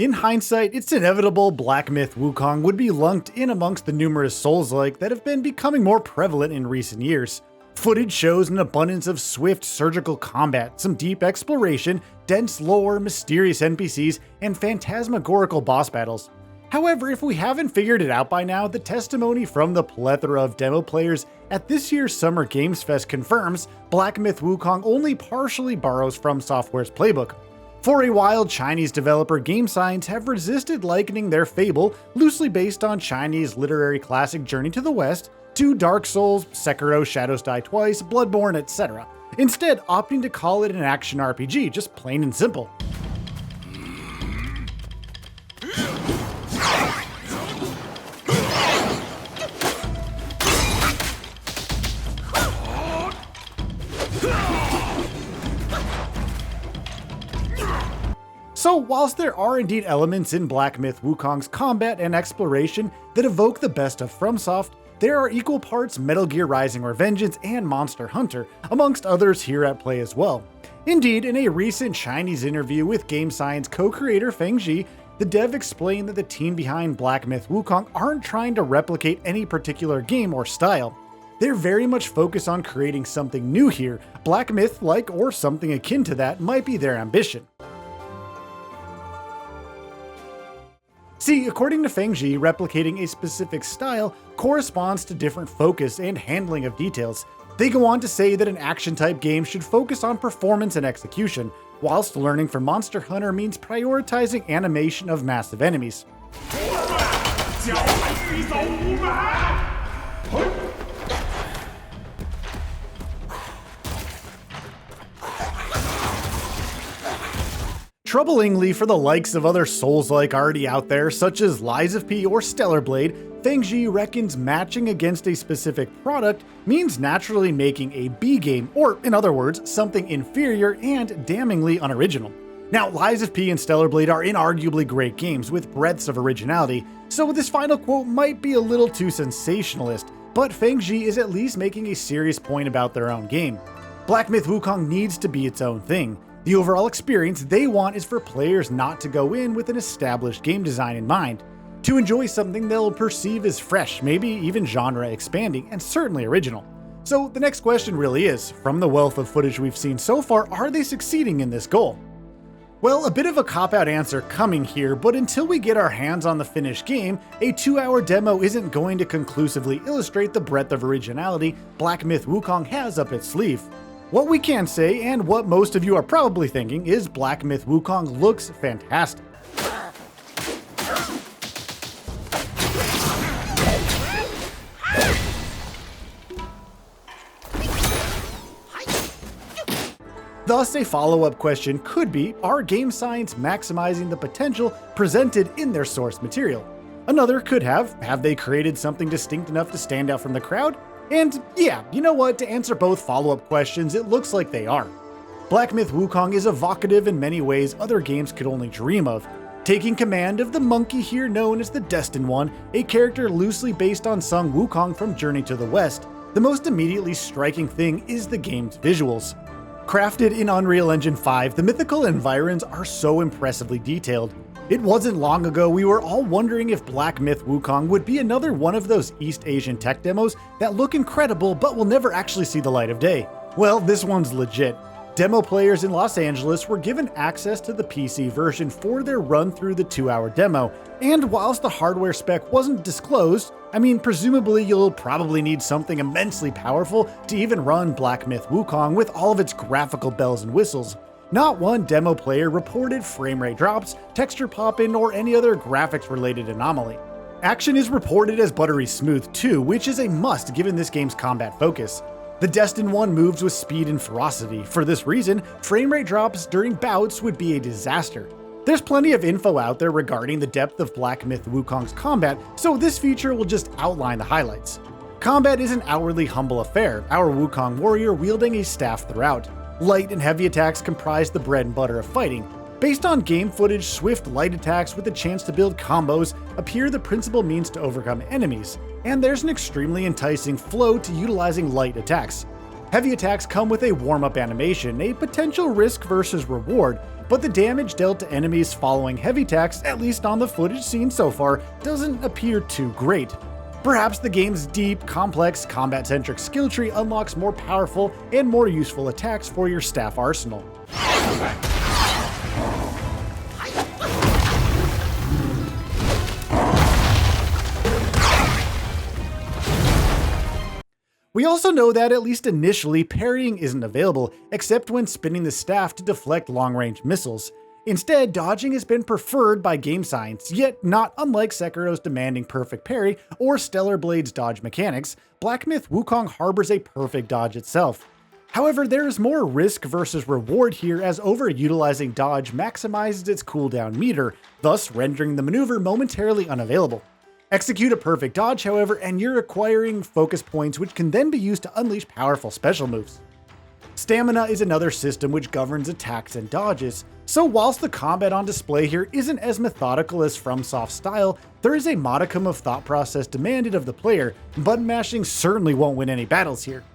In hindsight, it's inevitable Black Myth Wukong would be lunked in amongst the numerous Soulslike that have been becoming more prevalent in recent years. Footage shows an abundance of swift surgical combat, some deep exploration, dense lore, mysterious NPCs, and phantasmagorical boss battles. However, if we haven't figured it out by now, the testimony from the plethora of demo players at this year's Summer Games Fest confirms Black Myth Wukong only partially borrows FromSoftware's playbook. For a while, Chinese developer Game Science have resisted likening their fable, loosely based on Chinese literary classic Journey to the West, to Dark Souls, Sekiro, Shadows Die Twice, Bloodborne, etc., instead opting to call it an action RPG, just plain and simple. So whilst there are indeed elements in Black Myth Wukong's combat and exploration that evoke the best of FromSoft, there are equal parts Metal Gear Rising Revengeance and Monster Hunter, amongst others here at play as well. Indeed, in a recent Chinese interview with Game Science co-creator Feng Zhi, the dev explained that the team behind Black Myth Wukong aren't trying to replicate any particular game or style. They're very much focused on creating something new here. Black Myth-like or something akin to that might be their ambition. See, according to Feng Zhi, replicating a specific style corresponds to different focus and handling of details. They go on to say that an action-type game should focus on performance and execution, whilst learning from Monster Hunter means prioritizing animation of massive enemies. Troublingly, for the likes of other Souls-like already out there, such as Lies of P or Stellar Blade, Feng Zhi reckons matching against a specific product means naturally making a B game, or in other words, something inferior and damningly unoriginal. Now, Lies of P and Stellar Blade are inarguably great games with breadths of originality, so this final quote might be a little too sensationalist, but Feng Zhi is at least making a serious point about their own game. Black Myth Wukong needs to be its own thing. The overall experience they want is for players not to go in with an established game design in mind, to enjoy something they'll perceive as fresh, maybe even genre expanding, and certainly original. So the next question really is, from the wealth of footage we've seen so far, are they succeeding in this goal? Well, a bit of a cop-out answer coming here, but until we get our hands on the finished game, a 2-hour demo isn't going to conclusively illustrate the breadth of originality Black Myth Wukong has up its sleeve. What we can say, and what most of you are probably thinking, is Black Myth Wukong looks fantastic. Thus, a follow-up question could be, are Game Science maximizing the potential presented in their source material? Another could have they created something distinct enough to stand out from the crowd? And yeah, you know what, to answer both follow-up questions, it looks like they are. Black Myth Wukong is evocative in many ways other games could only dream of. Taking command of the monkey here known as the Destined One, a character loosely based on Sung Wukong from Journey to the West, the most immediately striking thing is the game's visuals. Crafted in Unreal Engine 5, the mythical environs are so impressively detailed. It wasn't long ago we were all wondering if Black Myth Wukong would be another one of those East Asian tech demos that look incredible but will never actually see the light of day. Well, this one's legit. Demo players in Los Angeles were given access to the PC version for their run through the 2-hour demo, and whilst the hardware spec wasn't disclosed, I mean, presumably you'll probably need something immensely powerful to even run Black Myth Wukong with all of its graphical bells and whistles. Not one demo player reported frame rate drops, texture pop-in, or any other graphics-related anomaly. Action is reported as buttery smooth too, which is a must given this game's combat focus. The Destined One moves with speed and ferocity. For this reason, frame rate drops during bouts would be a disaster. There's plenty of info out there regarding the depth of Black Myth Wukong's combat, so this feature will just outline the highlights. Combat is an outwardly humble affair, our Wukong warrior wielding a staff throughout. Light and heavy attacks comprise the bread and butter of fighting. Based on game footage, swift light attacks with a chance to build combos appear the principal means to overcome enemies, and there's an extremely enticing flow to utilizing light attacks. Heavy attacks come with a warm-up animation, a potential risk versus reward, but the damage dealt to enemies following heavy attacks, at least on the footage seen so far, doesn't appear too great. Perhaps the game's deep, complex, combat-centric skill tree unlocks more powerful and more useful attacks for your staff arsenal. We also know that, at least initially, parrying isn't available, except when spinning the staff to deflect long-range missiles. Instead, dodging has been preferred by game science, yet not unlike Sekiro's demanding perfect parry or Stellar Blade's dodge mechanics, Black Myth Wukong harbors a perfect dodge itself. However, there is more risk versus reward here, as overutilizing dodge maximizes its cooldown meter, thus rendering the maneuver momentarily unavailable. Execute a perfect dodge, however, and you're acquiring focus points which can then be used to unleash powerful special moves. Stamina is another system which governs attacks and dodges, so whilst the combat on display here isn't as methodical as FromSoft's style, there is a modicum of thought process demanded of the player. Button mashing certainly won't win any battles here.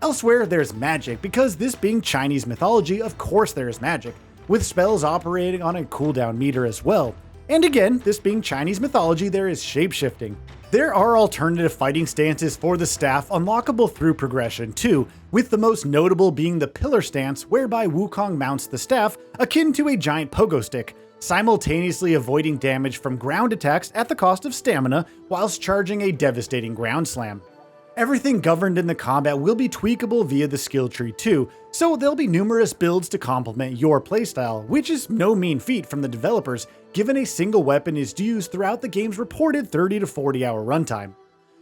Elsewhere, there's magic, because this being Chinese mythology, of course there is magic, with spells operating on a cooldown meter as well. And again, this being Chinese mythology, there is shapeshifting. There are alternative fighting stances for the staff unlockable through progression too, with the most notable being the pillar stance, whereby Wukong mounts the staff akin to a giant pogo stick, simultaneously avoiding damage from ground attacks at the cost of stamina whilst charging a devastating ground slam. Everything governed in the combat will be tweakable via the skill tree too, so there'll be numerous builds to complement your playstyle, which is no mean feat from the developers, given a single weapon is used throughout the game's reported 30 to 40 hour runtime.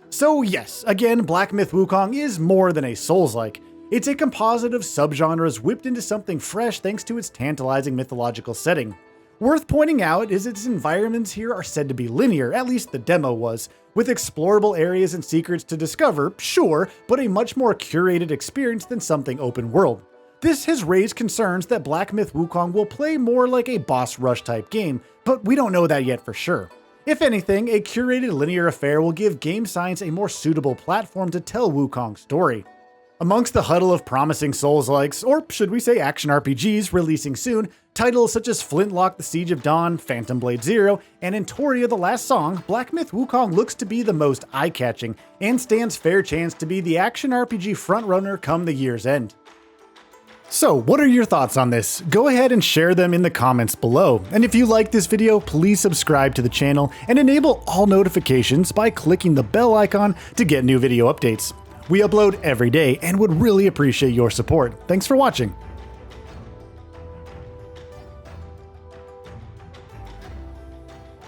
So yes, again, Black Myth Wukong is more than a Soulslike. It's a composite of subgenres whipped into something fresh thanks to its tantalizing mythological setting. Worth pointing out is its environments here are said to be linear, at least the demo was, with explorable areas and secrets to discover, sure, but a much more curated experience than something open world. This has raised concerns that Black Myth Wukong will play more like a boss rush type game, but we don't know that yet for sure. If anything, a curated linear affair will give game science a more suitable platform to tell Wukong's story. Amongst the huddle of promising Souls-likes, or should we say action RPGs releasing soon, titles such as Flintlock The Siege of Dawn, Phantom Blade Zero, and Entoria The Last Song, Black Myth Wukong looks to be the most eye-catching, and stands fair chance to be the action RPG frontrunner come the year's end. So, what are your thoughts on this? Go ahead and share them in the comments below. And if you like this video, please subscribe to the channel and enable all notifications by clicking the bell icon to get new video updates. We upload every day and would really appreciate your support. Thanks for watching.